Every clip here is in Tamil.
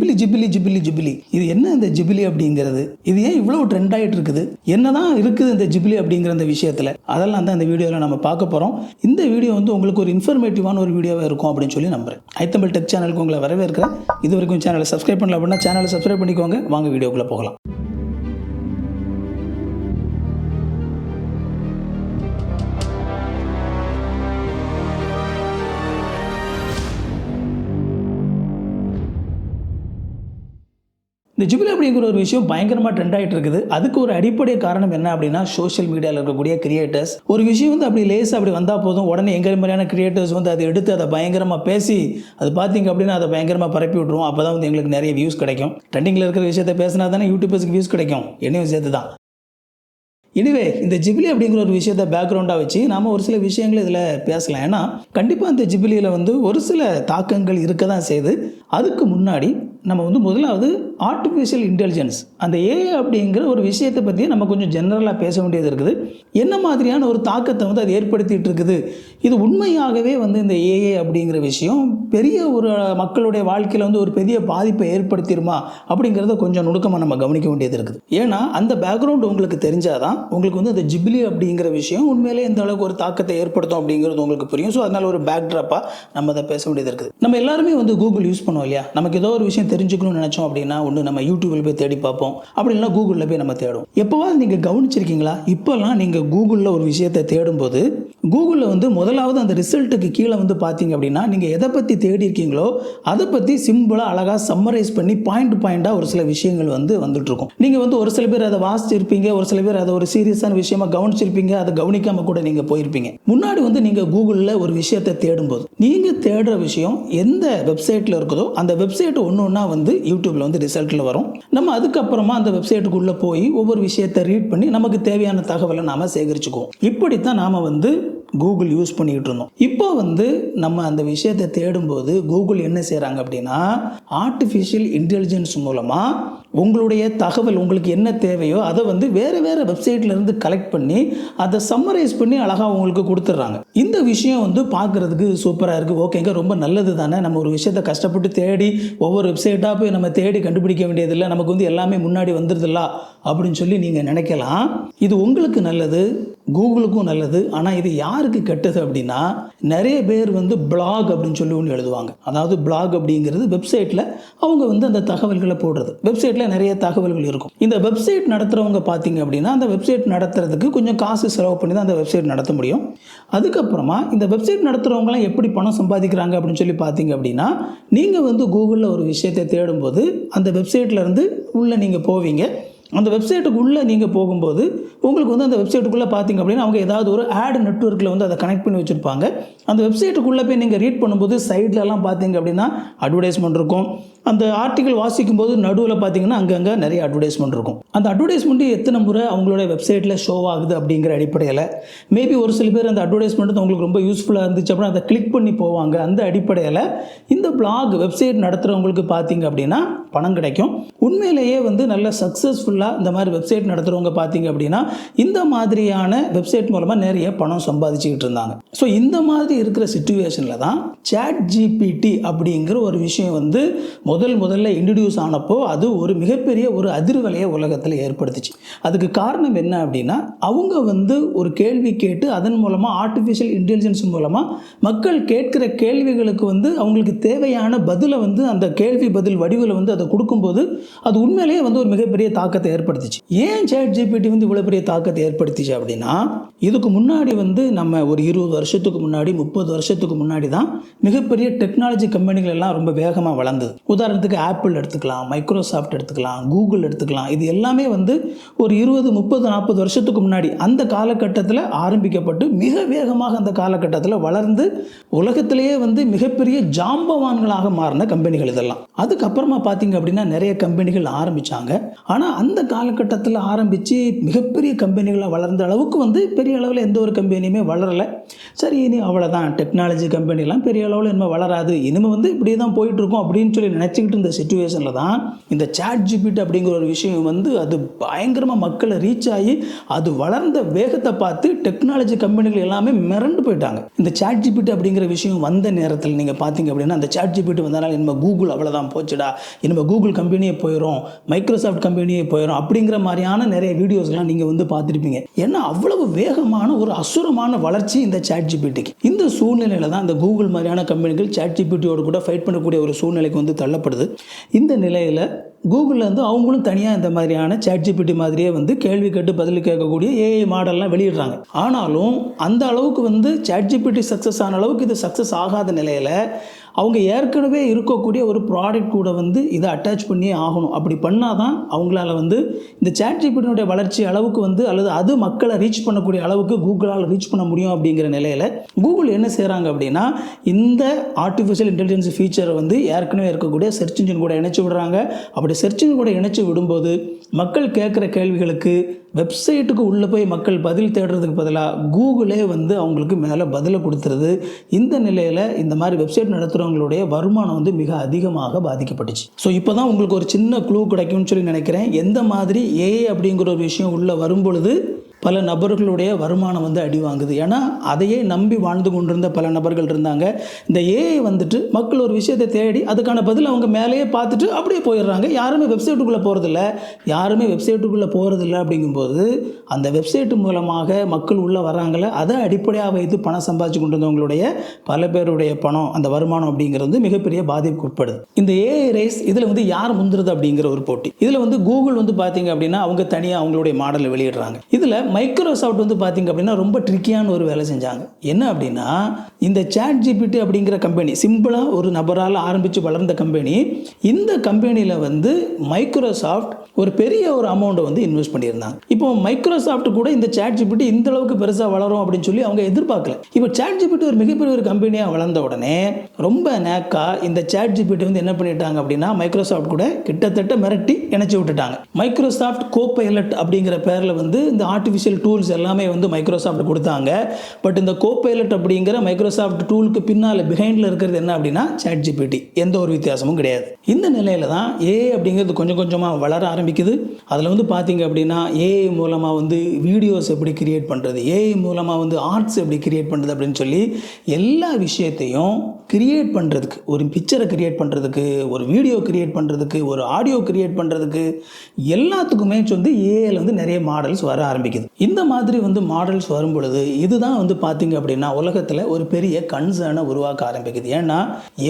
Ghibli Ghibli Ghibli Ghibli. இது என்ன இந்த ஜிபிலி அப்படிங்கிறது? இது ஏன் இவ்வளவு ட்ரெண்ட் ஆகிட்டு இருக்குது? என்னதான் இருக்குது இந்த ஜிபிலி அப்படிங்கிற இந்த விஷயத்தில்? அதெல்லாம் தான் இந்த வீடியோவில் நம்ம பார்க்க போகிறோம். இந்த வீடியோ வந்து உங்களுக்கு ஒரு இன்ஃபர்மேட்டிவான ஒரு வீடியோவாக இருக்கும் அப்படின்னு சொல்லி நம்புறேன். ஐத்தமிழ் டெக் சேனலுக்கு உங்களை வரவேற்கிறேன். இது வரைக்கும் சேனலை சப்ஸ்கிரைப் பண்ணல அப்படின்னா சேனலை சப்ஸ்கிரைப் பண்ணிக்கோங்க. வாங்க வீடியோக்குள்ளே போகலாம். இந்த ஜிபிலி அப்படிங்கிற ஒரு விஷயம் பயங்கரமாக ட்ரெண்ட் ஆகிட்டு இருக்குது. அதுக்கு ஒரு அடிப்படை காரணம் என்ன அப்படின்னா, சோஷியல் மீடியாவில் இருக்கக்கூடிய கிரியேட்டர்ஸ் ஒரு விஷயம் வந்து அப்படி லேசாக அப்படி வந்தால் போதும், உடனே எங்கள் மாதிரியான கிரியேட்டர்ஸ் வந்து அதை எடுத்து அதை பயங்கரமாக பேசி அது பார்த்தீங்க அப்படின்னா அதை பயங்கரமாக பரப்பி விட்ருவோம். அப்போ தான் வந்து எங்களுக்கு நிறைய வியூஸ் கிடைக்கும். ட்ரெண்டிங்கில் இருக்கிற விஷயத்தை பேசினா தானே யூடியூபர்ஸ்க்கு வியூஸ் கிடைக்கும். என்னையும் சேர்த்து தான். எனிவே, இந்த ஜிபிலி அப்படிங்கிற ஒரு விஷயத்தை பேக்ரவுண்டாக வச்சு நாம் ஒரு சில விஷயங்கள் இதில் பேசலாம். ஏன்னா கண்டிப்பாக இந்த ஜிபிலியில் வந்து ஒரு சில தாக்கங்கள் இருக்க தான் செய்யுது. அதுக்கு முன்னாடி நம்ம வந்து முதலாவது ஆர்டிஃபிஷியல் இன்டெலிஜென்ஸ், அந்த ஏஐ அப்படிங்கிற ஒரு விஷயத்தை பற்றி நம்ம கொஞ்சம் ஜென்ரலாக பேச வேண்டியது இருக்குது. என்ன மாதிரியான ஒரு தாக்கத்தை வந்து அது ஏற்படுத்திகிட்டு இருக்குது? இது உண்மையாகவே வந்து இந்த ஏஐ அப்படிங்கிற விஷயம் பெரிய ஒரு மக்களுடைய வாழ்க்கையில் வந்து ஒரு பெரிய பாதிப்பை ஏற்படுத்திடுமா அப்படிங்கிறத கொஞ்சம் நுணுக்கமாக நம்ம கவனிக்க வேண்டியது இருக்குது. ஏன்னா அந்த பேக்ரவுண்ட் உங்களுக்கு தெரிஞ்சாதான் உங்களுக்கு வந்து இந்த ஜிபிலி அப்படிங்கிற விஷயம் உண்மையிலே எந்த அளவுக்கு ஒரு தாக்கத்தை ஏற்படுத்தும் அப்படிங்கிறது உங்களுக்கு புரியும். ஸோ அதனால ஒரு பேக்ட்ராப்பாக நம்ம அதை பேச வேண்டியது இருக்குது. நம்ம எல்லாருமே வந்து கூகுள் யூஸ் பண்ணுவோம் இல்லையா? நமக்கு ஏதோ ஒரு விஷயம் தெரிஞ்சுக்கணும்னு நினச்சோம் அப்படின்னா ஒன்று நம்ம யூடியூபில் போய் தேடி பார்ப்போம், அப்படி இல்லைனா கூகுளில் போய் நம்ம தேடுவோம். எப்போவாது நீங்கள் கவனிச்சிருக்கீங்களா? இப்போல்லாம் நீங்கள் கூகுளில் ஒரு விஷயத்தை தேடும்போது கூகுளில் வந்து முதலாவது அந்த ரிசல்ட்டுக்கு கீழே வந்து பார்த்தீங்க அப்படின்னா நீங்கள் எதை பற்றி தேடி இருக்கீங்களோ அதை பற்றி சிம்பிளாக அழகாக சம்மரைஸ் பண்ணி பாயிண்டாக ஒரு சில விஷயங்கள் வந்து வந்துட்டுருக்கும். நீங்கள் வந்து ஒரு சில பேர் அதை வாசிச்சிருப்பீங்க, ஒரு சில பேர் அதை ஒரு சீரியஸான விஷயமா கவனிச்சிருப்பீங்க, அதை கவனிக்காமல் கூட நீங்கள் போயிருப்பீங்க. முன்னாடி வந்து நீங்கள் கூகுளில் ஒரு விஷயத்தை தேடும்போது நீங்கள் தேடுற விஷயம் எந்த வெப்சைட்டில் இருக்குதோ அந்த வெப்சைட் ஒன்று ஒன்றா வந்து யூடியூப்ல வந்து ரிசல்ட்டில் வரும். நம்ம அதுக்கப்புறமா அந்த வெப்சைட்டுக்குள்ளே போய் ஒவ்வொரு விஷயத்தை ரீட் பண்ணி நமக்கு தேவையான தகவலை நாம் சேகரிச்சுக்குவோம். இப்படித்தான் நாம் வந்து கூகுள் யூஸ் பண்ணிக்கிட்டு இருந்தோம். இப்போ வந்து நம்ம அந்த விஷயத்தை தேடும்போது கூகுள் என்ன செய்கிறாங்க அப்படின்னா, ஆர்டிஃபிஷியல் இன்டெலிஜென்ஸ் மூலமாக உங்களுடைய தகவல் உங்களுக்கு என்ன தேவையோ அதை வந்து வேறு வேறு வெப்சைட்லேருந்து கலெக்ட் பண்ணி அதை சம்மரைஸ் பண்ணி அழகாக உங்களுக்கு கொடுத்துட்றாங்க. இந்த விஷயம் வந்து பார்க்குறதுக்கு சூப்பராக இருக்குது. ஓகேங்க, ரொம்ப நல்லது தானே. நம்ம ஒரு விஷயத்தை கஷ்டப்பட்டு தேடி ஒவ்வொரு வெப்சைட்டாக போய் நம்ம தேடி கண்டுபிடிக்க வேண்டியதில்லை, நமக்கு வந்து எல்லாமே முன்னாடி வந்துடுதில்ல அப்படின்னு சொல்லி நீங்கள் நினைக்கலாம். இது உங்களுக்கு நல்லது, கூகுளுக்கும் நல்லது. ஆனால் இது யாருக்கு கெட்டது அப்படின்னா, நிறைய பேர் வந்து பிளாக் அப்படின்னு சொல்லி ஒன்று எழுதுவாங்க. அதாவது பிளாக் அப்படிங்கிறது வெப்சைட்டில் அவங்க வந்து அந்த தகவல்களை போடுறது. வெப்சைட்டில் நிறைய தகவல்கள் இருக்கும். இந்த வெப்சைட் நடத்துகிறவங்க பார்த்தீங்க அப்படின்னா அந்த வெப்சைட் நடத்துறதுக்கு கொஞ்சம் காசு செலவு பண்ணி தான் அந்த வெப்சைட் நடத்த முடியும். அதுக்கப்புறமா இந்த வெப்சைட் நடத்துகிறவங்களாம் எப்படி பணம் சம்பாதிக்கிறாங்க அப்படின்னு சொல்லி பார்த்தீங்க அப்படின்னா, நீங்கள் வந்து கூகுளில் ஒரு விஷயத்தை தேடும்போது அந்த வெப்சைட்லேருந்து உள்ளே நீங்கள் போவீங்க. அந்த வெப்சைட்டுக்குள்ளே நீங்கள் போகும்போது உங்களுக்கு வந்து அந்த வெப்சைட்டுக்குள்ளே பார்த்தீங்க அப்படின்னா அவங்க ஏதாவது ஒரு ஆட் நெட்வொர்க்கில் வந்து அதை கனெக்ட் பண்ணி வச்சுருப்பாங்க. அந்த வெப்சைட்டுக்குள்ளே போய் நீங்கள் ரீட் பண்ணும்போது சைட்லலாம் பார்த்தீங்க அப்படின்னா அட்வர்டைஸ்மெண்ட் இருக்கும். அந்த ஆர்டிக்கல் வாசிக்கும் போது நடுவில் பார்த்தீங்கன்னா அங்கங்கே நிறைய அட்வர்டைஸ்மெண்ட் இருக்கும். அந்த அட்வர்டைஸ்மெண்ட்டு எத்தனை முறை அவங்களோட வெப்சைட்டில் ஷோ ஆகுது அப்படிங்கிற அடிப்படையில் மேபி ஒரு சில பேர் அந்த அட்வர்டைஸ்மெண்ட் அவங்களுக்கு ரொம்ப யூஸ்ஃபுல்லாக இருந்துச்சு அப்படின்னா அதை கிளிக் பண்ணி போவாங்க. அந்த அடிப்படையில் இந்த பிளாக் வெப்சைட் நடத்துகிறவங்களுக்கு பார்த்தீங்க அப்படின்னா பணம் கிடைக்கும். உண்மையிலேயே வந்து நல்ல சக்ஸஸ்ஃபுல்லாக இந்த மாதிரி வெப்சைட் நடத்துகிறவங்க பார்த்தீங்க அப்படின்னா இந்த மாதிரியான வெப்சைட் மூலமாக நிறைய பணம் சம்பாதிச்சுக்கிட்டு இருந்தாங்க. ஸோ இந்த மாதிரி இருக்கிற சிச்சுவேஷனில் தான் ChatGPT அப்படிங்கிற ஒரு விஷயம் வந்து முதல்ல இன்ட்ரடியூஸ் ஆனப்போ அது ஒரு மிகப்பெரிய ஒரு அதிர்வலையை உலகத்தில் ஏற்படுத்துச்சு. அதுக்கு காரணம் என்ன அப்படின்னா, அவங்க வந்து ஒரு கேள்வி கேட்டு அதன் மூலமாக ஆர்டிஃபிஷியல் இன்டெலிஜென்ஸ் மூலமாக மக்கள் கேட்கிற கேள்விகளுக்கு வந்து அவங்களுக்கு தேவையான பதிலை வந்து அந்த கேள்வி பதில் வடிவில் வந்து அதை கொடுக்கும்போது அது உண்மையிலேயே வந்து ஒரு மிகப்பெரிய தாக்கத்தை ஏற்படுத்திச்சு. ஏன் ChatGPT வந்து இவ்வளோ பெரிய தாக்கத்தை ஏற்படுத்திச்சு அப்படின்னா, இதுக்கு முன்னாடி வந்து நம்ம ஒரு 20 வருஷத்துக்கு முன்னாடி 30 வருஷத்துக்கு முன்னாடி தான் மிகப்பெரிய டெக்னாலஜி கம்பெனிகள் எல்லாம் ரொம்ப வேகமாக வளர்ந்தது. உதாரணத்துக்கு ஆப்பிள் எடுத்துக்கலாம், மைக்ரோசாஃப்ட் எடுத்துக்கலாம், கூகுள் எடுத்துக்கலாம். இது எல்லாமே வந்து ஒரு 20, 30, 40 வருஷத்துக்கு முன்னாடி அந்த காலகட்டத்தில் ஆரம்பிக்கப்பட்டு மிக வேகமாக அந்த காலகட்டத்தில் வளர்ந்து உலகத்திலேயே வந்து மிகப்பெரிய ஜாம்பவான்களாக மாறின கம்பெனிகள் இதெல்லாம். அதுக்கப்புறமா பார்த்தீங்க அப்படின்னா நிறைய கம்பெனிகள் ஆரம்பித்தாங்க. ஆனால் அந்த காலகட்டத்தில் ஆரம்பித்து மிகப்பெரிய கம்பெனிகளை வளர்ந்த அளவுக்கு வந்து பெரிய அளவில் எந்த ஒரு கம்பெனியுமே வளரலை. சரி, இனி அவ்வளோதான், டெக்னாலஜி கம்பெனிலாம் பெரிய அளவில் இனிமேல் வளராது, இனிமேல் வந்து இப்படி தான் போயிட்டுருக்கோம் அப்படின்னு சொல்லி நினைத்த இழைச்சிக்கிட்டு இருந்த சிச்சுவேஷனில் தான் இந்த ChatGPT அப்படிங்கிற ஒரு விஷயம் வந்து அது பயங்கரமாக மக்களை ரீச் ஆகி அது வளர்ந்த வேகத்தை பார்த்து டெக்னாலஜி கம்பெனிகள் எல்லாமே மிரண்டு போயிட்டாங்க. இந்த ChatGPT அப்படிங்கிற விஷயம் வந்த நேரத்தில் நீங்கள் பார்த்தீங்க அப்படின்னா அந்த ChatGPT வந்தனால இனிமேல் கூகுள் அவ்வளோதான் போச்சுடா, இனிமேல் கூகுள் கம்பெனியே போயிடும், மைக்ரோசாஃப்ட் கம்பெனியே போயிடும் அப்படிங்கிற மாதிரியான நிறைய வீடியோஸ்லாம் நீங்கள் வந்து பார்த்துருப்பீங்க. ஏன்னா அவ்வளவு வேகமான ஒரு அசுரமான வளர்ச்சி இந்த ChatGPTக்கு. இந்த சூழ்நிலையில் தான் இந்த கூகுள் மாதிரியான கம்பெனிகள் ChatGPTயோட கூட ஃபைட் பண்ணக்கூடிய ஒரு சூழ்நிலைக்கு வந்து தள்ளப்படுது. இந்த நிலையில் கூகுளில் வந்து அவங்களும் தனியாக இந்த மாதிரியான ChatGPT மாதிரியே வந்து கேள்வி கேட்டு பதில் கேட்கக்கூடிய AI மாடல்லாம் வெளியிடுறாங்க. ஆனாலும் அந்த அளவுக்கு வந்து ChatGPT சக்ஸஸ் ஆன அளவுக்கு இது சக்ஸஸ் ஆகாத நிலையில் அவங்க ஏற்கனவே இருக்கக்கூடிய ஒரு ப்ராடக்ட் கூட வந்து இதை அட்டாச் பண்ணியே ஆகணும். அப்படி பண்ணால் தான் அவங்களால வந்து இந்த ChatGPTனுடைய வளர்ச்சி அளவுக்கு வந்து அல்லது அது மக்களை ரீச் பண்ணக்கூடிய அளவுக்கு கூகுளால் ரீச் பண்ண முடியும் அப்படிங்கிற நிலையில் கூகுள் என்ன செய்கிறாங்க அப்படின்னா இந்த ஆர்டிஃபிஷியல் இன்டெலிஜென்ஸ் ஃபீச்சரை வந்து ஏற்கனவே இருக்கக்கூடிய சர்ச் இன்ஜின் கூட இணைச்சி விடுறாங்க. அப்படி சர்ச் இன்ஜின் கூட இணைச்சி விடும்போது மக்கள் கேட்குற கேள்விகளுக்கு வெப்சைட்டுக்கு உள்ளே போய் மக்கள் பதில் தேடுறதுக்கு பதிலாக கூகுளே வந்து அவங்களுக்கு மேலே பதிலை கொடுத்துருது. இந்த நிலையில் இந்த மாதிரி வெப்சைட் நடத்துகிறவங்களுடைய வருமானம் வந்து மிக அதிகமாக பாதிக்கப்பட்டுச்சு. ஸோ இப்போ தான் உங்களுக்கு ஒரு சின்ன க்ளூ கிடைக்கும்னு சொல்லி நினைக்கிறேன். எந்த மாதிரி AI அப்படிங்கிற ஒரு விஷயம் உள்ளே வரும் பொழுது பல நபர்களுடைய வருமானம் வந்து அடி வாங்குது. ஏன்னா அதையே நம்பி வாழ்ந்து கொண்டிருந்த பல நபர்கள் இருந்தாங்க. இந்த AI வந்துட்டு மக்கள் ஒரு விஷயத்தை தேடி அதுக்கான பதில் அவங்க மேலேயே பார்த்துட்டு அப்படியே போயிடுறாங்க. யாருமே வெப்சைட்டுக்குள்ளே போகிறதில்ல அப்படிங்கும்போது அந்த வெப்சைட்டு மூலமாக மக்கள் உள்ளே வராங்களே அதை அடிப்படையாக வைத்து பணம் சம்பாதிச்சு கொண்டு வந்தவங்களுடைய பல பேருடைய பணம் அந்த வருமானம் அப்படிங்கிறது மிகப்பெரிய பாதிப்புக்கு உட்படுது. இந்த AI ரேஸ் இதில் வந்து யார் முந்துறது அப்படிங்கிற ஒரு போட்டி. இதில் வந்து கூகுள் வந்து பார்த்தீங்க அப்படின்னா அவங்க தனியாக அவங்களுடைய மாடலை வெளியிடுறாங்க. இதில் மைக்ரோசாஃப்ட் வந்து பார்த்தீங்க அப்படின்னா ரொம்ப ட்ரிக்கியான ஒரு வேலை செஞ்சாங்க. என்ன அப்படின்னா இந்த ChatGPT அப்படிங்கிற கம்பெனி சிம்பிளாக ஒரு நபரால் ஆரம்பித்து வளர்ந்த கம்பெனி, இந்த கம்பெனியில் வந்து மைக்ரோசாஃப்ட் ஒரு பெரிய ஒரு அமௌண்ட்டை வந்து இன்வெஸ்ட் பண்ணியிருந்தாங்க. இப்போ மைக்ரோசாஃப்ட் கூட இந்த ChatGPT இந்த அளவுக்கு பெருசாக வளரும் அப்படின்னு சொல்லி அவங்க எதிர்பார்க்கல. இப்போ ChatGPT ஒரு மிகப்பெரிய ஒரு கம்பெனியாக வளர்ந்த உடனே ரொம்ப நேக்காக இந்த ChatGPT வந்து என்ன பண்ணிட்டாங்க அப்படின்னா மைக்ரோசாஃப்ட் கூட கிட்டத்தட்ட மிரட்டி இணைச்சி விட்டுட்டாங்க. மைக்ரோசாஃப்ட் கோபைலட் அப்படிங்கிற பேரில் வந்து இந்த ஆர்டிஃபிஷியல் டூல்ஸ் எல்லாமே வந்து மைக்ரோசாஃப்ட் கொடுத்தாங்க. பட் இந்த கோபைலட் அப்படிங்கிற மைக்ரோசாஃப்ட் டூலுக்கு பின்னால் பிஹைண்டில் இருக்கிறது என்ன அப்படின்னா ChatGPT. எந்த ஒரு வித்தியாசமும் கிடையாது. இந்த நிலையில தான் AI அப்படிங்கிறது கொஞ்சம் கொஞ்சமாக வளர ஆரம்பிக்குது. அதில் வந்து பார்த்தீங்க அப்படின்னா AI மூலமாக வந்து வீடியோஸ் எப்படி கிரியேட் பண்ணுறது, AI மூலமாக வந்து ஆர்ட்ஸ் எப்படி கிரியேட் பண்ணுறது அப்படின்னு சொல்லி எல்லா விஷயத்தையும் கிரியேட் பண்ணுறதுக்கு, ஒரு பிக்சரை கிரியேட் பண்ணுறதுக்கு, ஒரு வீடியோ கிரியேட் பண்ணுறதுக்கு, ஒரு ஆடியோ கிரியேட் பண்ணுறதுக்கு எல்லாத்துக்குமே வந்து AIயில் வந்து நிறைய மாடல்ஸ் வர ஆரம்பிக்குது. இந்த மாதிரி வந்து மாடல்ஸ் வரும் பொழுது இதுதான் வந்து பார்த்தீங்க அப்படின்னா உலகத்தில் ஒரு பெரிய கன்சர்னை உருவாக்க ஆரம்பிக்குது. ஏன்னா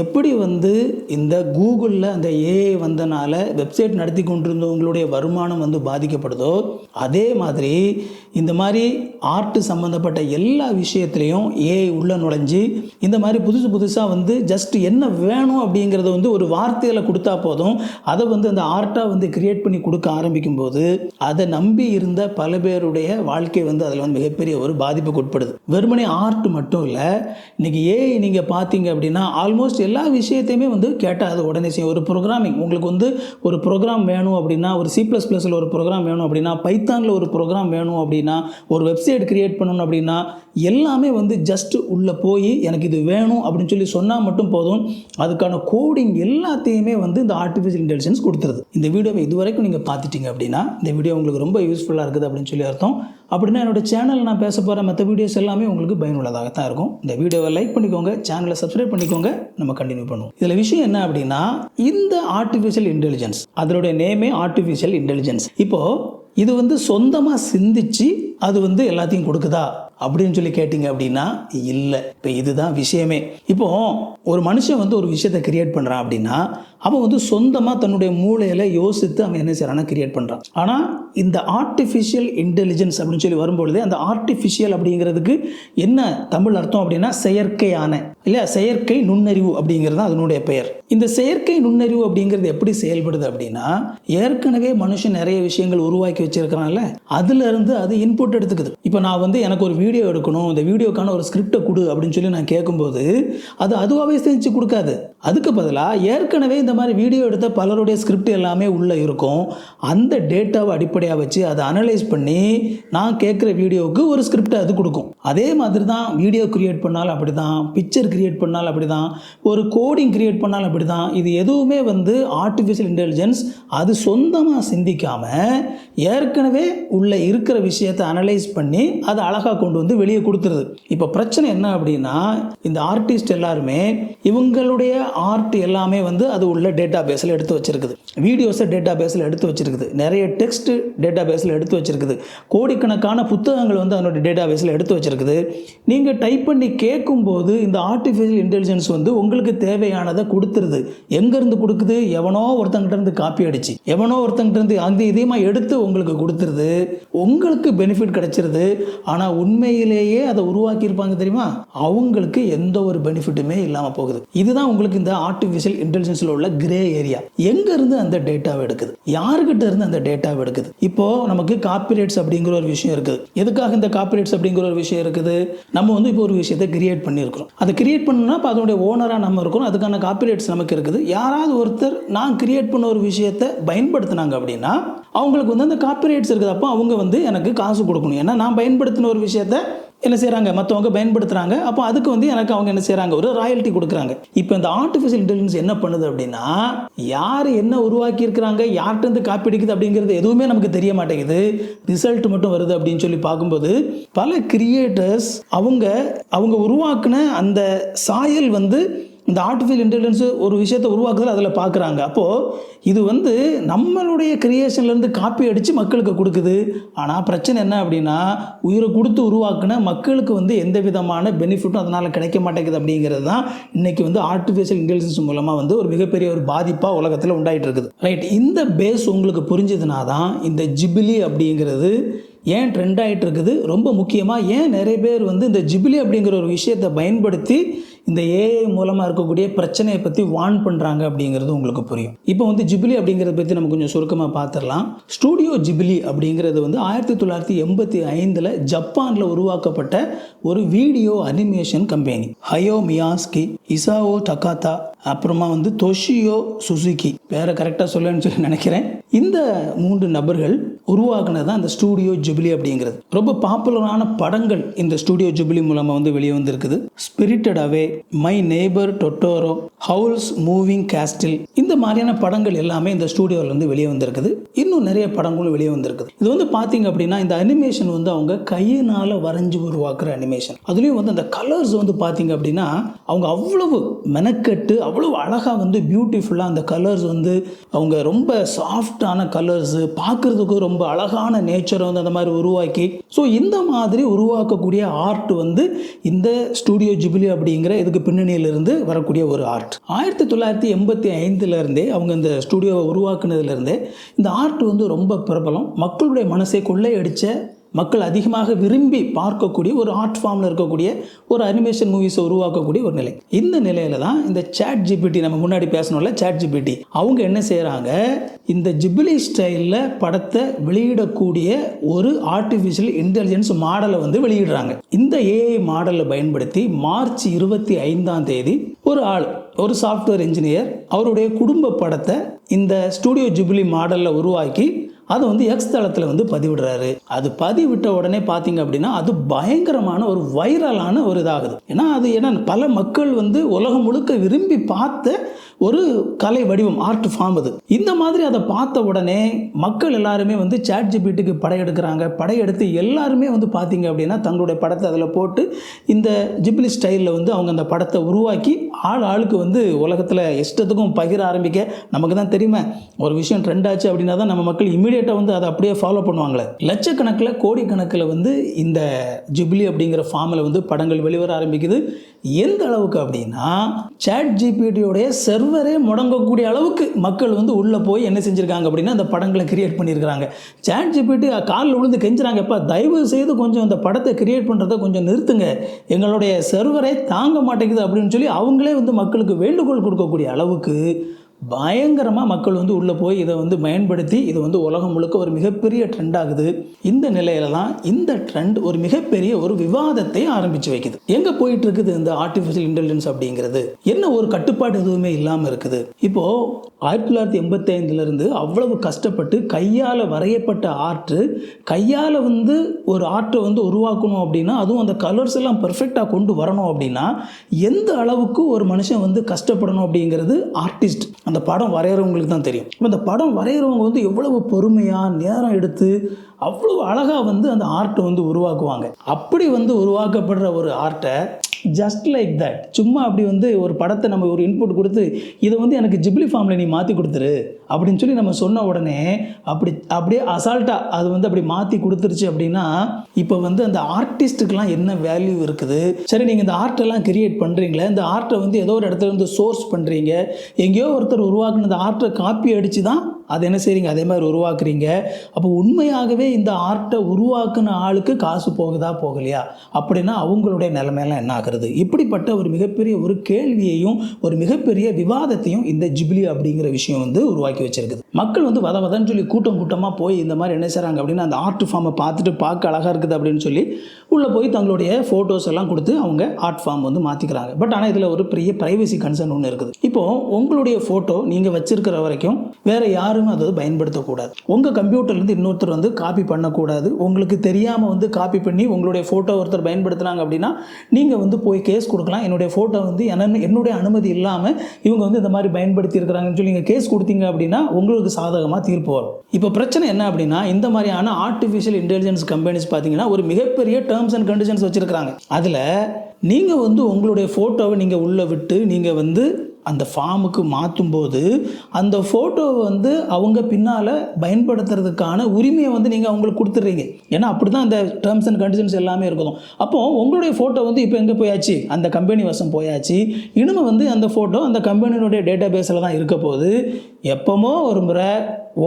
எப்படி வந்து இந்த கூகுளில் அந்த AI வந்தனால வெப்சைட் நடத்தி கொண்டிருந்தவங்களுடைய வருமானம் வந்து பாதிக்கப்படுதோ அதே மாதிரி இந்த மாதிரி ஆர்ட் சம்மந்தப்பட்ட எல்லா விஷயத்துலையும் AI உள்ள நுழைஞ்சு இந்த மாதிரி புதுசாக வந்து ஜஸ்ட் என்ன வேணும் அப்படிங்கிறத வந்து ஒரு வார்த்தையில் கொடுத்தா போதும் அதை வந்து அந்த ஆர்ட்டாக வந்து கிரியேட் பண்ணி கொடுக்க ஆரம்பிக்கும் போது அதை நம்பி இருந்த பல பேருடைய வாழ்க்கை வந்து அதில் வந்து மிகப்பெரிய ஒரு பாதிப்புக்கு உட்படுது. வெறுமனே ஆர்ட் மட்டும் இல்லை, இன்னைக்கு AI நீங்கள் பார்த்தீங்க அப்படின்னா ஆல்மோஸ்ட் எல்லா விஷயத்தையுமே வந்து கேட்டால் அது உடனே செய்யும். ஒரு ப்ரோக்ராமிங் உங்களுக்கு வந்து ஒரு ப்ரோக்ராம் வேணும் அப்படின்னா, ஒரு C++ல் ஒரு ப்ரோக்ராம் வேணும் அப்படின்னா, பைத்தானில் ஒரு ப்ரோக்ராம் வேணும் அப்படின்னா, ஒரு வெப்சைட் கிரியேட் பண்ணணும் அப்படின்னா எல்லாமே வந்து ஜஸ்ட் உள்ளே போய் எனக்கு இது வேணும் அப்படின்னு சொல்லி சொன்னால் மட்டும் போதும். அதுக்கான கோடிங் எல்லாத்தையுமே வந்து இந்த ஆர்டிஃபிஷியல் இன்டெலிஜென்ஸ் கொடுத்துருது. இந்த வீடியோவை இதுவரைக்கும் நீங்கள் பார்த்துட்டீங்க அப்படின்னா இந்த வீடியோ உங்களுக்கு ரொம்ப யூஸ்ஃபுல்லாக இருக்குது அப்படின்னு சொல்லி அர்த்தம். அப்படின்னா என்னோடய சேனலில் நான் பேச போகிற மற்ற வீடியோஸ் எல்லாமே உங்களுக்கு பயனுள்ளதாக தான் இருக்கும். இந்த வீடியோவை லைக் பண்ணிக்கோங்க, சேனலை சப்ஸ்கிரைப் பண்ணிக்கோங்க, நம்ம கண்டினியூ பண்ணுவோம். இதில் விஷயம் என்ன அப்படின்னா இந்த ஆர்டிஃபிஷியல் இன்டெலிஜென்ஸ் அதனுடைய நேமே ஆர்டிஃபிஷியல் இன்டெலிஜென்ஸ். இப்போது இது வந்து சொந்தமாக சிந்திச்சு அது வந்து எல்லாத்தையும் கொடுக்குதா அப்படின்னு சொல்லி கேட்டிங்க அப்படின்னா இல்லை. இப்போ இதுதான் விஷயமே. இப்போ ஒரு மனுஷன் வந்து ஒரு விஷயத்தை கிரியேட் பண்ணுறான் அப்படின்னா அவன் வந்து சொந்தமாக தன்னுடைய மூளையில் யோசித்து அவன் என்ன செய்கிறான்னா கிரியேட் பண்ணுறான். ஆனால் இந்த ஆர்டிஃபிஷியல் இன்டெலிஜென்ஸ் அப்படின்னு சொல்லி வரும்பொழுது அந்த ஆர்டிஃபிஷியல் அப்படிங்கிறதுக்கு என்ன தமிழ் அர்த்தம் அப்படின்னா செயற்கையான இல்லையா, செயற்கை நுண்ணறிவு அப்படிங்கிறது தான் அதனுடைய பெயர். இந்த செயற்கை நுண்ணறிவு அப்படிங்கிறது எப்படி செயல்படுது அப்படின்னா ஏற்கனவே மனுஷன் நிறைய விஷயங்கள் உருவாக்கி வச்சிருக்கிறான்ல அதுல இருந்து அது இன்புட் எடுத்துக்குது. இப்போ நான் வந்து எனக்கு ஒரு வீடியோ வீடியோ எடுக்கணும், இந்த வீடியோக்கான ஒரு ஸ்கிரிப்டை கொடு அப்படின்னு சொல்லி நான் கேட்கும்போது அது அதுவாகவே செஞ்சு கொடுக்காது. அதுக்கு பதிலாக ஏற்கனவே இந்த மாதிரி வீடியோ எடுத்த பலருடைய ஸ்கிரிப்ட் எல்லாமே உள்ளே இருக்கும். அந்த டேட்டாவை அடிப்படையாக வச்சு அதை அனலைஸ் பண்ணி நான் கேட்குற வீடியோவுக்கு ஒரு ஸ்கிரிப்டை அது கொடுக்கும். அதே மாதிரி தான் வீடியோ கிரியேட் பண்ணாலும் அப்படி தான், பிக்சர் கிரியேட் பண்ணாலும் அப்படி தான், ஒரு கோடிங் கிரியேட் பண்ணாலும் அப்படி தான். இது எதுவுமே வந்து ஆர்டிஃபிஷியல் இன்டெலிஜென்ஸ் அது சொந்தமாக சிந்திக்காமல் ஏற்கனவே உள்ளே இருக்கிற விஷயத்தை அனலைஸ் பண்ணி அதை அழகாக கொண்டு வந்து வெளியே கொடுத்துருது. இப்போ பிரச்சனை என்ன அப்படின்னா, இந்த ஆர்டிஸ்ட் எல்லாருமே இவங்களுடைய ஆர்ட் எல்லாமே வந்து அது உள்ள டேட்டா பேஸில் எடுத்து வச்சிருக்குது, வீடியோஸை டேட்டா பேஸில் எடுத்து வச்சிருக்குது, நிறைய டெக்ஸ்ட் டேட்டா பேஸில் எடுத்து வச்சிருக்குது, கோடிக்கணக்கான புத்தகங்கள் வந்து அதனுடைய டேட்டா பேஸில் எடுத்து வச்சிருக்குது. நீங்கள் டைப் பண்ணி கேட்கும்போது இந்த ஆர்டிஃபிஷியல் இன்டெலிஜென்ஸ் வந்து உங்களுக்கு தேவையானதை கொடுத்துருது. எங்கேருந்து கொடுக்குது? எவனோ ஒருத்தங்கிட்ட இருந்து காப்பி அடிச்சு, எவனோ ஒருத்தங்கிட்ட இருந்து அந்த இதயமாக எடுத்து உங்களுக்கு கொடுத்துருது. உங்களுக்கு பெனிஃபிட் கிடைச்சிருது. ஆனால் உண்மையிலேயே அதை உருவாக்கியிருப்பாங்க தெரியுமா, அவங்களுக்கு எந்த ஒரு பெனிஃபிட்டுமே இல்லாமல் போகுது. இதுதான் உங்களுக்கு இந்த ஆர்டிஃபிஷியல் இன்டெலிஜென்ஸில் உள்ள கிரே ஏரியா. எங்கேருந்து அந்த டேட்டாவை எடுக்குது, யாருக்கிட்ட இருந்து அந்த டேட்டாவை எடுக்குது? இப்போ நமக்கு காப்பிரைட்ஸ் அப்படிங்கிற ஒரு விஷயம் இருக்குது. எதுக்காக இந்த காப்பிரைட்ஸ் அப்படிங்கிற ஒரு விஷயம் இருக்குது? நம்ம வந்து இப்போ ஒரு விஷயத்தை கிரியேட் பண்ணியிருக்கிறோம். அதை கிரியேட் பண்ணணும்னா இப்போ அதனுடைய ஓனராக நம்ம இருக்கணும். அதுக்கான காப்பிரைட்ஸ் நமக்கு இருக்குது. யாராவது ஒருத்தர் நான் கிரியேட் பண்ண ஒரு விஷயத்தை பயன்படுத்தினாங்க அப்படின்னா அவங்களுக்கு வந்து அந்த காப்பிரைட்ஸ் இருக்குது. அப்போ அவங்க வந்து எனக்கு காசு கொடுக்கணும். ஏன்னா நான் பயன்படுத்தின ஒரு விஷயத்தை என்ன செய்கிறாங்க, மற்றவங்க பயன்படுத்துகிறாங்க. அப்போ அதுக்கு வந்து எனக்கு அவங்க என்ன செய்கிறாங்க, ஒரு ராயல்ட்டி கொடுக்குறாங்க. இப்போ இந்த ஆர்டிஃபிஷியல் இன்டெலிஜென்ஸ் என்ன பண்ணுது அப்படின்னா, யார் என்ன உருவாக்கி இருக்கிறாங்க, யார்கிட்ட காப்பி அடிக்குது அப்படிங்கிறது எதுவுமே நமக்கு தெரிய மாட்டேங்குது. ரிசல்ட் மட்டும் வருது அப்படின்னு சொல்லி பார்க்கும்போது பல கிரியேட்டர்ஸ் அவங்க உருவாக்குன அந்த சாயல் வந்து இந்த ஆர்டிஃபிஷியல் இன்டெலிஜென்ஸ் ஒரு விஷயத்தை உருவாக்குறதுல அதில் பார்க்குறாங்க. அப்போது இது வந்து நம்மளுடைய கிரியேஷன்லேருந்து காப்பி அடித்து மக்களுக்கு கொடுக்குது. ஆனால் பிரச்சனை என்ன அப்படின்னா, உயிரை கொடுத்து உருவாக்குன மக்களுக்கு வந்து எந்த விதமான பெனிஃபிட்டும் அதனால் கிடைக்க மாட்டேங்குது. அப்படிங்கிறது தான் இன்றைக்கி வந்து ஆர்டிஃபிஷியல் இன்டெலிஜென்ஸ் மூலமாக வந்து ஒரு மிகப்பெரிய ஒரு பாதிப்பாக உலகத்தில் உண்டாகிட்டு இருக்குது. ரைட், இந்த பேஸ் உங்களுக்கு புரிஞ்சதுனா தான் இந்த ஜிபிலி அப்படிங்கிறது ஏன் ட்ரெண்ட் ஆகிட்டு இருக்குது. ரொம்ப முக்கியமாக ஏன் நிறைய பேர் வந்து இந்த ஜிபிலி அப்படிங்கிற ஒரு விஷயத்தை பயன்படுத்தி இந்த ஏஐ மூலமாக இருக்கக்கூடிய பிரச்சனையை பற்றி வார்ன் பண்ணுறாங்க அப்படிங்கிறது உங்களுக்கு புரியும். இப்போ வந்து ஜிபிலி அப்படிங்கிறத பற்றி நம்ம கொஞ்சம் சுருக்கமாக பார்த்துடலாம். ஸ்டூடியோ ஜிபிலி அப்படிங்கிறது வந்து 1985 ஜப்பானில் உருவாக்கப்பட்ட ஒரு வீடியோ அனிமேஷன் கம்பெனி. ஹயோ மியாஸ்கி, இசாஓ டகாத்தா, அப்புறமா வந்து தொஷியோ சுசுகி, பேரை கரெக்டாக சொல்லணும்னு சொல்லி நினைக்கிறேன். இந்த 3 நபர்கள் உருவாக்குனது தான் இந்த ஸ்டூடியோ ஜிபிலி அப்படிங்கிறது. ரொம்ப பாப்புலரான படங்கள் இந்த ஸ்டூடியோ ஜிபிலி மூலமாக வந்து வெளியே வந்திருக்குது. Spirited away, my neighbour Totoro, Howl's moving castle, இந்த மாதிரியான படங்கள் எல்லாமே இந்த ஸ்டூடியோவிலேருந்து வெளியே வந்திருக்குது. இன்னும் நிறைய படங்களும் வெளியே வந்திருக்குது. இது வந்து பார்த்தீங்க அப்படின்னா இந்த அனிமேஷன் வந்து அவங்க கையினால் வரைஞ்சி உருவாக்குற அனிமேஷன். அதுலேயும் வந்து அந்த கலர்ஸ் வந்து பார்த்தீங்க அப்படின்னா அவங்க அவ்வளவு மெனக்கெட்டு அவ்வளவு அழகாக வந்து பியூட்டிஃபுல்லாக அந்த கலர்ஸ் வந்து அவங்க ரொம்ப சாஃப்டான கலர்ஸு, பார்க்குறதுக்கு ரொம்ப அழகான நேச்சரை வந்து அந்த மாதிரி உருவாக்கி, ஸோ இந்த மாதிரி உருவாக்கக்கூடிய ஆர்ட் வந்து இந்த ஸ்டூடியோ ஜிபிலி அப்படிங்கிற இதுக்கு பின்னணியிலிருந்து வரக்கூடிய ஒரு ஆர்ட். 1985 அவங்க இந்த ஸ்டூடியோவை உருவாக்குனதுலேருந்தே இந்த ஆர்ட் வந்து ரொம்ப பிரபலம். மக்களுடைய மனசை கொள்ளையடித்த, மக்கள் அதிகமாக விரும்பி பார்க்கக்கூடிய ஒரு ஆர்ட் ஃபார்மில் இருக்கக்கூடிய ஒரு அனிமேஷன் மூவிஸை உருவாக்கக்கூடிய ஒரு நிலை. இந்த நிலையில தான் இந்த சாட் ஜிபிடி, நம்ம முன்னாடி பேசணும்ல சாட் ஜிபிடி, அவங்க என்ன செய்கிறாங்க, இந்த ஜிபிலி ஸ்டைலில் படத்தை வெளியிடக்கூடிய ஒரு ஆர்டிஃபிஷியல் இன்டெலிஜென்ஸ் மாடலை வந்து வெளியிடுறாங்க. இந்த ஏஐ மாடலை பயன்படுத்தி மார்ச் 25 ஒரு சாஃப்ட்வேர் இன்ஜினியர் அவருடைய குடும்ப படத்தை இந்த ஸ்டூடியோ ஜிபிலி மாடலில் உருவாக்கி அதை வந்து எக்ஸ் தளத்தில் வந்து பதிவிடுறாரு. அது பதிவிட்ட உடனே பார்த்தீங்க அப்படின்னா அது பயங்கரமான ஒரு வைரலான ஒரு இதாகுது. ஏன்னா பல மக்கள் வந்து உலகம் முழுக்க விரும்பி பார்த்த ஒரு கலை வடிவம், ஆர்ட் ஃபார்ம் அது. இந்த மாதிரி அதை பார்த்த உடனே மக்கள் எல்லாருமே வந்து சாட் ஜிபிடிக்கு படையெடுக்கிறாங்க. படையெடுத்து எல்லாருமே வந்து பார்த்தீங்க அப்படின்னா தங்களுடைய படத்தை அதில் போட்டு இந்த ஜிபிலி ஸ்டைலில் வந்து அவங்க அந்த படத்தை உருவாக்கி ஆளுக்கு வந்து உலகத்தில் இஷ்டத்துக்கும் பகிர ஆரம்பிக்க. நமக்கு தான் தெரியுமா, ஒரு விஷயம் ட்ரெண்ட் ஆச்சு அப்படின்னா தான் நம்ம மக்கள் இமீடியட்டாக வந்து அதை அப்படியே ஃபாலோ பண்ணுவாங்களே. லட்சக்கணக்கில் கோடிக்கணக்கில் வந்து இந்த ஜிபிலி அப்படிங்கிற ஃபார்மில் வந்து படங்கள் வெளிவர ஆரம்பிக்குது. எந்த அளவுக்கு அப்படின்னா சாட் ஜிபிடியோடைய சர்வரே முடங்கக்கூடிய அளவுக்கு மக்கள் வந்து உள்ளே போய் என்ன செஞ்சுருக்காங்க அப்படின்னா அந்த படங்களை கிரியேட் பண்ணியிருக்கிறாங்க. சாட் ஜிபிடி காலில் விழுந்து கெஞ்சுறாங்க, எப்போ தயவு செய்து கொஞ்சம் அந்த படத்தை கிரியேட் பண்ணுறதை கொஞ்சம் நிறுத்துங்க, எங்களுடைய சர்வரை தாங்க மாட்டேங்குது அப்படின்னு சொல்லி அவங்களே வந்து மக்களுக்கு வேண்டுகோள் கொடுக்கக்கூடிய அளவுக்கு பயங்கரமாக மக்கள் வந்து உள்ளே போய் இதை வந்து பயன்படுத்தி இது வந்து உலகம் முழுக்க ஒரு மிகப்பெரிய ட்ரெண்ட் ஆகுது. இந்த நிலையில தான் இந்த ட்ரெண்ட் ஒரு மிகப்பெரிய ஒரு விவாதத்தை ஆரம்பித்து வைக்குது. எங்கே போயிட்டு இருக்குது இந்த ஆர்டிஃபிஷியல் இன்டெலிஜென்ஸ் அப்படிங்கிறது? என்ன ஒரு கட்டுப்பாடு எதுவுமே இல்லாமல் இருக்குது. இப்போது 1985 அவ்வளவு கஷ்டப்பட்டு கையால் வரையப்பட்ட ஆர்ட்டு, கையால் வந்து ஒரு ஆர்ட்டை வந்து உருவாக்கணும் அப்படின்னா, அதுவும் அந்த கலர்ஸ் எல்லாம் பெர்ஃபெக்டாக கொண்டு வரணும் அப்படின்னா எந்த அளவுக்கு ஒரு மனுஷன் வந்து கஷ்டப்படணும் அப்படிங்கிறது ஆர்டிஸ்ட், அந்த படம் வரைகிறவங்களுக்கு தான் தெரியும். அந்த படம் வரைகிறவங்க வந்து எவ்வளவு பொறுமையாக நேரம் எடுத்து அவ்வளோ அழகாக வந்து அந்த ஆர்ட்டை வந்து உருவாக்குவாங்க. அப்படி வந்து உருவாக்கப்படுற ஒரு ஆர்ட்டை ஜஸ்ட் லைக் தட் சும்மா அப்படி வந்து ஒரு படத்தை நம்ம ஒரு இன்புட் கொடுத்து இதை வந்து எனக்கு ஜிப்லி ஃபார்மில் நீ மாற்றி கொடுத்துரு அப்படின்னு சொல்லி நம்ம சொன்ன உடனே அப்படியே அசால்ட்டாக அது வந்து அப்படி மாற்றி கொடுத்துருச்சு அப்படின்னா இப்போ வந்து அந்த ஆர்டிஸ்ட்டுக்கெலாம் என்ன வேல்யூ இருக்குது? சரி, நீங்கள் இந்த ஆர்ட்டெல்லாம் கிரியேட் பண்ணுறீங்களே, இந்த ஆர்ட்டை வந்து ஏதோ ஒரு இடத்துல வந்து சோர்ஸ் பண்ணுறீங்க, எங்கேயோ ஒருத்தர் உருவாக்குன இந்த ஆர்ட்டை காப்பி அடித்து தான் அதை என்ன செய்கிறீங்க, அதே மாதிரி உருவாக்குறீங்க. அப்போ உண்மையாகவே இந்த ஆர்ட்டை உருவாக்குன ஆளுக்கு காசு போகுதா போகலையா அப்படின்னா அவங்களுடைய நிலைமையெல்லாம் என்ன ஆகுறது? இப்படிப்பட்ட ஒரு மிகப்பெரிய ஒரு கேள்வியையும் ஒரு மிகப்பெரிய விவாதத்தையும் இந்த ஜிப்லி அப்படிங்கிற விஷயம் வந்து உருவாக்கி வச்சிருக்குது. மக்கள் வந்து வதன்னு சொல்லி கூட்டமாக போய் இந்த மாதிரி என்ன செய்கிறாங்க அப்படின்னா அந்த ஆர்ட் ஃபார்மை பார்த்துட்டு பார்க்க அழகாக இருக்குது அப்படின்னு சொல்லி உள்ளே போய் தங்களுடைய ஃபோட்டோஸ் எல்லாம் கொடுத்து அவங்க ஆர்ட் ஃபார்ம் வந்து மாற்றிக்கிறாங்க. பட் ஆனால் இதில் ஒரு பெரிய ப்ரைவசி கன்சர்ன் ஒன்று இருக்குது. இப்போது உங்களுடைய ஃபோட்டோ நீங்கள் வச்சிருக்கிற வரைக்கும் வேறு யாருமே அதை பயன்படுத்தக்கூடாது. உங்கள் கம்ப்யூட்டர்லேருந்து இன்னொருத்தர் வந்து காப்பி பண்ணக்கூடாது. உங்களுக்கு தெரியாமல் வந்து காப்பி பண்ணி உங்களுடைய ஃபோட்டோ ஒருத்தர் பயன்படுத்தினாங்க அப்படின்னா நீங்கள் வந்து போய் கேஸ் கொடுக்கலாம். என்னுடைய ஃபோட்டோ வந்து என்னுடைய அனுமதி இல்லாமல் இவங்க வந்து இந்த மாதிரி பயன்படுத்தி இருக்கிறாங்கன்னு சொல்லி நீங்கள் கேஸ் கொடுத்தீங்க அப்படின்னா உங்களுக்கு சாதகமாக தீர்ப்பு வரும். இப்போ பிரச்சனை என்ன அப்படின்னா இந்த மாதிரியான ஆர்டிஃபிஷியல் இன்டெலிஜென்ஸ் கம்பெனிஸ் பார்த்தீங்கன்னா ஒரு மிகப்பெரிய டேர்ம்ஸ் அண்ட் கண்டிஷன்ஸ் வச்சுருக்கிறாங்க. அதில் நீங்கள் வந்து உங்களுடைய ஃபோட்டோவை நீங்கள் உள்ளே விட்டு நீங்கள் வந்து அந்த ஃபார்முக்கு மாற்றும்போது அந்த ஃபோட்டோவை வந்து அவங்க பின்னால் பயன்படுத்துறதுக்கான உரிமையை வந்து நீங்கள் அவங்களுக்கு கொடுத்துட்றீங்க. ஏன்னா அப்படி தான் இந்த டேர்ம்ஸ் அண்ட் கண்டிஷன்ஸ் எல்லாமே இருக்கணும். அப்போது உங்களுடைய ஃபோட்டோ வந்து இப்போ எங்கே போயாச்சு, அந்த கம்பெனி வசம் போயாச்சு. இனிமேல் வந்து அந்த ஃபோட்டோ அந்த கம்பெனியினுடைய டேட்டா பேஸில் தான் இருக்க போகுது. எப்போமோ ஒரு முறை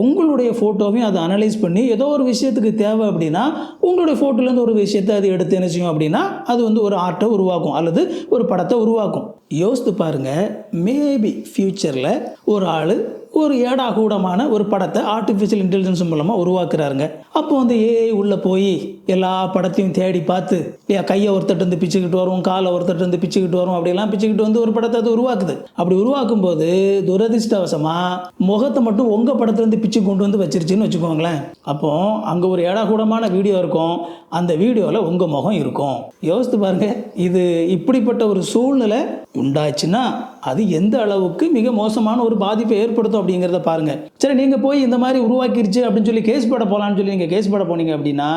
உங்களுடைய ஃபோட்டோவையும் அதை அனலைஸ் பண்ணி ஏதோ ஒரு விஷயத்துக்கு தேவை அப்படின்னா உங்களுடைய ஃபோட்டோலேருந்து ஒரு விஷயத்தை அது எடுத்து என்ன செய்யும் அப்படின்னா அது வந்து ஒரு ஆர்ட்டை உருவாக்கும் அல்லது ஒரு படத்தை உருவாக்கும். யோசித்து பாருங்கள், மேபி ஃப்யூச்சரில் ஒரு ஆள் ஒரு ஏடாகூடமான ஒரு படத்தை ஆர்டிஃபிஷியல் இன்டெலிஜென்ஸ் மூலமாக உருவாக்குறாருங்க. அப்போ வந்து ஏஐ உள்ளே போய் எல்லா படத்தையும் தேடி பார்த்து இல்லையா, கையை ஒருத்தட்டு வந்து பிச்சுக்கிட்டு வரும், காலை ஒருத்தட்டு வந்து பிச்சுக்கிட்டு வரும், அப்படியெல்லாம் பிச்சுக்கிட்டு வந்து ஒரு படத்தை அது உருவாக்குது. அப்படி உருவாக்கும் போது துரதிர்ஷ்டவசமாக முகத்தை மட்டும் உங்கள் படத்துலேருந்து பிச்சு கொண்டு வந்து வச்சிருச்சுன்னு வச்சுக்கோங்களேன். அப்போ அங்கே ஒரு ஏடாகூடமான வீடியோ இருக்கும், அந்த வீடியோவில் உங்கள் முகம் இருக்கும். யோசித்து பாருங்கள், இது இப்படிப்பட்ட ஒரு சூழ்நிலை உண்டாச்சுன்னா அது எந்த அளவுக்கு மிக மோசமான ஒரு பாதிப்பை ஏற்படுத்தும் அப்படிங்கிறத பாருங்கள். சரி, நீங்கள் போய் இந்த மாதிரி உருவாக்கிருச்சு அப்படின்னு சொல்லி கேஸ் போட போகலான்னு சொல்லி நீங்கள் கேஸ் போட போனீங்க அப்படின்னா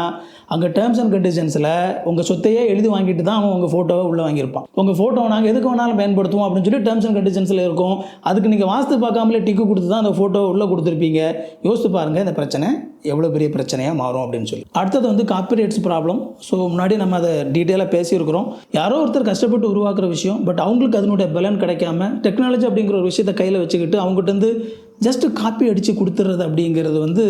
அங்கே டேர்ம்ஸ் அண்ட் கண்டிஷன்ஸில் உங்கள் சொத்தையே எழுதி வாங்கிட்டு தான் அவன் உங்கள் ஃபோட்டோவை உள்ளே வாங்கியிருப்பான். உங்கள் ஃபோட்டோவை நாங்கள் எதுக்கு வேணாலும் பயன்படுத்துவோம் அப்படின்னு சொல்லி டேர்ம்ஸ் அண்ட் கண்டிஷன்ஸில் இருக்கும். அதுக்கு நீங்கள் வாஸ்து பார்க்காமலே டிக்கு கொடுத்து தான் அந்த ஃபோட்டோ உள்ளே கொடுத்துருப்பீங்க. யோசித்து பாருங்கள் இந்த பிரச்சனை எவ்வளோ பெரிய பிரச்சனையாக மாறும் அப்படின்னு சொல்லி. அடுத்தது வந்து காப்பிரைட்ஸ் ப்ராப்ளம். ஸோ முன்னாடி நம்ம அதை டீட்டெயிலாக பேசியிருக்கிறோம். யாரோ ஒருத்தர் கஷ்டப்பட்டு உருவாக்குற விஷயம், பட் அவங்களுக்கு அதனுடைய பலன் கிடைக்காம டெக்னாலஜி அப்படிங்கிற ஒரு விஷயத்தை கையில் வச்சுக்கிட்டு அவங்ககிட்ட இருந்து ஜஸ்ட்டு காப்பி அடித்து கொடுத்துறது அப்படிங்கிறது வந்து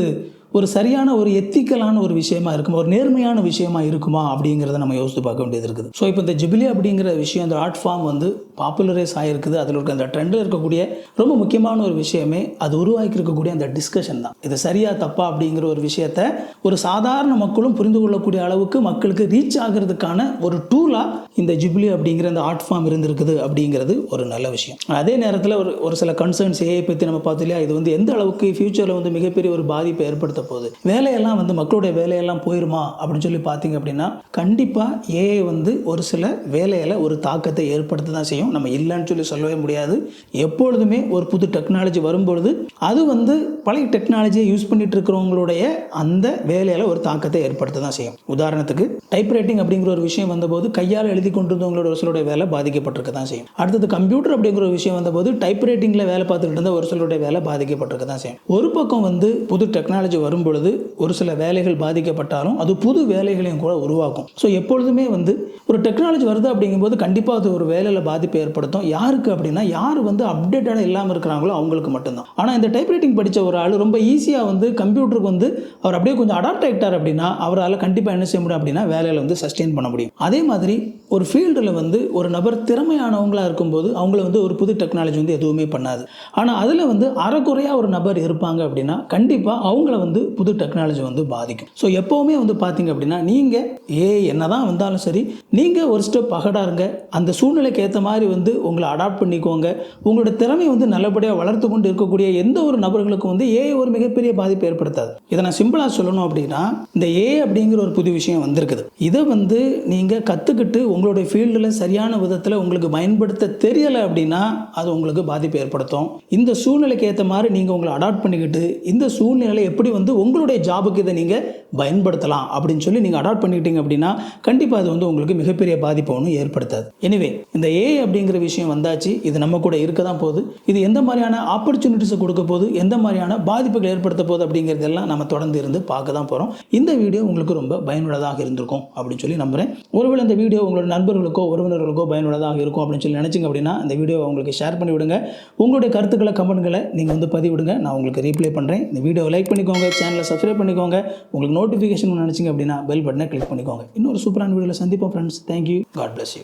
ஒரு சரியான ஒரு எத்திக்கலான ஒரு விஷயமா இருக்குமா, ஒரு நேர்மையான விஷயமா இருக்குமா அப்படிங்கிறத நம்ம யோசித்து பார்க்க வேண்டியது இருக்குது. ஸோ இப்போ இந்த ஜிப்லி அப்படிங்கிற விஷயம், அந்த ஆர்ட் ஃபார்ம் வந்து பாப்புலரைஸ் ஆகிருக்குது. அதில் இருக்க அந்த ட்ரெண்டில் இருக்கக்கூடிய ரொம்ப முக்கியமான ஒரு விஷயமே அது உருவாக்கி இருக்கக்கூடிய அந்த டிஸ்கஷன் தான். இது சரியா தப்பா அப்படிங்கிற ஒரு விஷயத்தை ஒரு சாதாரண மக்களும் புரிந்து கொள்ளக்கூடிய அளவுக்கு மக்களுக்கு ரீச் ஆகிறதுக்கான ஒரு டூலாக இந்த ஜிப்லி அப்படிங்கிற அந்த ஆர்ட் ஃபார்ம் இருந்திருக்குது அப்படிங்கிறது ஒரு நல்ல விஷயம். அதே நேரத்தில் ஒரு சில கன்சர்ன்ஸ் ஏஐ பற்றி நம்ம பார்த்து இல்லையா, இது வந்து எந்த அளவுக்கு ஃபியூச்சரில் வந்து மிகப்பெரிய ஒரு பாதிப்பை ஏற்படுத்த போகுது, வேலையெல்லாம் வந்து மக்களுடைய வேலையெல்லாம் போயிருமா அப்படின்னு சொல்லி பார்த்தீங்க அப்படின்னா கண்டிப்பாக ஏஐ வந்து ஒரு சில வேலையில் ஒரு தாக்கத்தை ஏற்படுத்த தான் செய்யும். நம்ம இல்லைன்னு சொல்லி சொல்லவே முடியாது. எப்பொழுதுமே ஒரு புது டெக்னாலஜி வரும்பொழுது அது வந்து பழைய டெக்னாலஜியை யூஸ் பண்ணிட்டு இருக்கிறவங்களுடைய அந்த வேலையில் ஒரு தாக்கத்தை ஏற்படுத்த தான் செய்யும். உதாரணத்துக்கு டைப் ரைட்டிங் அப்படிங்கிற ஒரு விஷயம் வந்தபோது கையால் எழுதி கொண்டிருந்தவங்களோட ஒரு சிலருடைய வேலை பாதிக்கப்பட்டிருக்க தான் செய்யும். அடுத்தது கம்ப்யூட்டர் அப்படிங்கிற ஒரு விஷயம் வந்தபோது டைப் ரைட்டிங்கில் வேலை பார்த்துக்கிட்டு இருந்த ஒரு சிலருடைய வேலை பாதிக்கப்பட்டிருக்க தான் செய்யும். ஒரு பக்கம் வந்து புது டெக்னாலஜி வரும்பொழுது ஒரு சில வேலைகள் பாதிக்கப்பட்டாலும் அது புது வேலைகளையும் கூட உருவாக்கும். ஸோ எப்பொழுதுமே வந்து ஒரு டெக்னாலஜி வருது அப்படிங்கும்போது கண்டிப்பாக அது ஒரு வேலையில் பாதிப்பை ஏற்படுத்தும். யாருக்கு அப்படின்னா யார் வந்து அப்டேட்டாக இல்லாமல் இருக்கிறாங்களோ அவங்களுக்கு மட்டும்தான். ஆனால் இந்த டைப் ரைட்டிங் படித்த ஒரு ஆள் ரொம்ப ஈஸியாக வந்து கம்ப்யூட்டருக்கு வந்து அவர் அப்படியே கொஞ்சம் அடாப்ட் ஆகிட்டார் அப்படின்னா அவரால் கண்டிப்பாக என்ன செய்ய முடியும் அப்படின்னா வேலையில் வந்து சஸ்டெயின் பண்ண முடியும். அதே மாதிரி ஒரு ஃபீல்டில் வந்து ஒரு நபர் திறமையானவங்களாக இருக்கும்போது அவங்கள வந்து ஒரு புது டெக்னாலஜி வந்து எதுவுமே பண்ணாது. ஆனால் அதில் வந்து அறகுறையாக ஒரு நபர் இருப்பாங்க அப்படின்னா கண்டிப்பாக அவங்கள வந்து புது டெக்னாலஜி வந்து பாதிக்கும். ஸோ எப்போவுமே வந்து பார்த்தீங்க அப்படின்னா நீங்கள் என்ன தான் வந்தாலும் சரி, நீங்கள் ஒரு ஸ்டெப் அகடாக இருங்க. அந்த சூழ்நிலைக்கு ஏற்ற மாதிரி வந்து உங்களை அடாப்ட் பண்ணிக்கோங்க. உங்களோட திறமையை வந்து நல்லபடியாக வளர்த்து கொண்டு இருக்கக்கூடிய எந்த ஒரு நபர்களுக்கும் வந்து ஏஐ ஒரு மிகப்பெரிய பாதிப்பு ஏற்படுத்தாது. இதை நான் சிம்பிளாக சொல்லணும் அப்படின்னா, இந்த ஏஐ அப்படிங்கிற ஒரு புது விஷயம் வந்திருக்குது. இதை வந்து நீங்கள் கற்றுக்கிட்டு உங்களுடைய ஃபீல்டில் சரியான விதத்தில் உங்களுக்கு பயன்படுத்த தெரியலை அப்படின்னா அது உங்களுக்கு பாதிப்பு ஏற்படுத்தும். இந்த சூழ்நிலைக்கு ஏற்ற மாதிரி நீங்கள் உங்களை அடாப்ட் பண்ணிக்கிட்டு இந்த சூழ்நிலையை எப்படி வந்து உங்களுடைய ஜாபுக்கு இதை நீங்கள் பயன்படுத்தலாம் அப்படின்னு சொல்லி நீங்கள் அடாப்ட் பண்ணிக்கிட்டீங்க அப்படின்னா கண்டிப்பாக அது வந்து உங்களுக்கு மிகப்பெரிய பாதிப்பு ஒன்றும் ஏற்படுத்தாது. எனிவே, இந்த ஏஐ அப்படிங்கிற விஷயம் வந்தாச்சு. இது நம்ம கூட இருக்க தான் போகுது. இது எந்த மாதிரியான ஆப்பர்ச்சுனிட்டிஸை கொடுக்க போகுது, எந்த மாதிரியான பாதிப்புகள் ஏற்படுத்த போகுது அப்படிங்கிறதெல்லாம் நம்ம தொடர்ந்து இருந்து பார்க்க தான் போகிறோம். இந்த வீடியோ உங்களுக்கு ரொம்ப பயனுள்ளதாக இருந்திருக்கும் அப்படின்னு சொல்லி நம்புகிறேன். ஒருவேளை இந்த வீடியோ உங்களோட நண்பர்களுக்கோ உறவினர்களுக்கோ பயனுள்ளதாக இருக்கும் அப்படின்னு சொல்லி நினச்சிங்க அப்படின்னா இந்த வீடியோ உங்களுக்கு ஷேர் பண்ணி விடுங்க. உங்களுடைய கருத்துக்களை கமெண்ட்களை நீங்கள் வந்து பதிவிடுங்க. நான் உங்களுக்கு ரீப்ளை பண்ணுறேன். இந்த வீடியோவை லைக் பண்ணிக்கோங்க, சேனலை சப்ஸ்கிரைப் பண்ணிக்கோங்க. உங்களுக்கு நோட்டிஃபிகேஷன் நினச்சிங்க அப்படின்னா பெல் பட்டனை கிளிக் பண்ணிக்கோங்க. இன்னொரு சூப்பரான வீடியோவில் சந்திப்போம் friends. Thank you. God bless you.